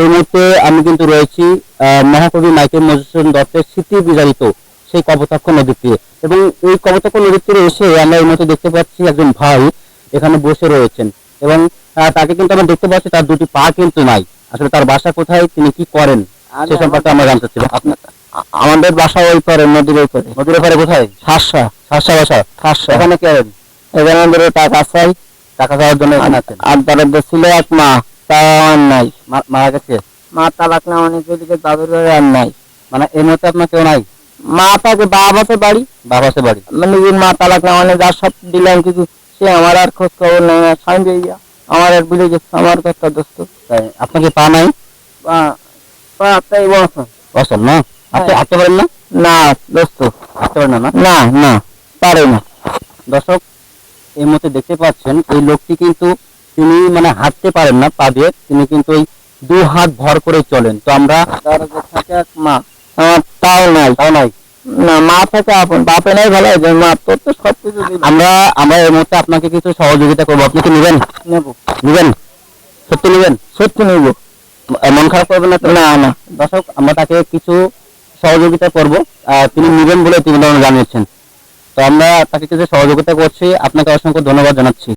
এই মুহূর্তে আমি কিন্তু রয়েছি মহাকবি মাইকেল মধুসূদন দত্তের স্মৃতি বিজড়িত সেই কপোতাক্ষ নদীর তীরে। এবং এই কপোতাক্ষ নদীর তীরে এসে আমরা এই মুহূর্তে দেখতে পাচ্ছি একজন ভাই এখানে বসে রয়েছেন। এবং তাকে কিন্তু আমরা দেখতে পাচ্ছি তার দুটি পা কিন্তু নাই। আসলে তার বাসা কোথায়, তিনি কি করেন সে সম্পর্কে আমরা জানতে চাই। আমাদের বাসা ওই পারে, নদীর ওই পারে। নদীর পারে কোথায়? শাসা। শাসা বাসা। শাসা। এখানে কে? এখানে আমাদের টাকা চাই, টাকা খাওয়ার জন্য এখানে আছেন। আর তারা ছিল এক মা, তা আর নাই। মারা গেছে? মা তালাক না অনেক দিকে দাদুর বাড়ি আর নাই। মানে এই মুহূর্তে আপনার কেউ নাই? মা থাকে বাপ আছে বাড়ি, বাবা আছে বাড়ি। মানে নিজের মা তালাক না অনেক, যা সব দিলাম কিছু সে আমার আর খোঁজ খবর নেই। স্বামী ইয়া আমার এক বিলে গেছে, আমার কথা দোস্ত। তাই আপনাকে পা নাই? তাই বছর অসল না? আপনি হাঁটতে পারেন না? না দোস্ত, হাঁটতে পারেন না? না না পারে না। দর্শক, এই মুহূর্তে দেখতে পাচ্ছেন এই লোকটি কিন্তু তিনি মানে হাঁটতে পারেন না পা দিয়ে, তিনি কিন্তু ওই দু হাত ভর করে চলেন। তো আমরা তার যে থাকে এক মা, আমার তাও নাই। তাও নাই? না মা থাকে আপন, বাপে নাই ভালো আছে, মা তোর তো সবকিছু আমরা আমরা এই মুহূর্তে আপনাকে কিছু সহযোগিতা করবো, আপনি কি নেবেন? নেবো। নেবেন? সত্যি নেবেন? সত্যি নেবো। মন খারাপ করবেন না তো? না না দর্শক, আমরা তাকে কিছু সহযোগিতা করবো, তিনি নেবেন বলে তিনি জানিয়েছেন। তো আমরা তাকে কিছু সহযোগিতা করছি। আপনাকে অসংখ্য ধন্যবাদ জানাচ্ছি।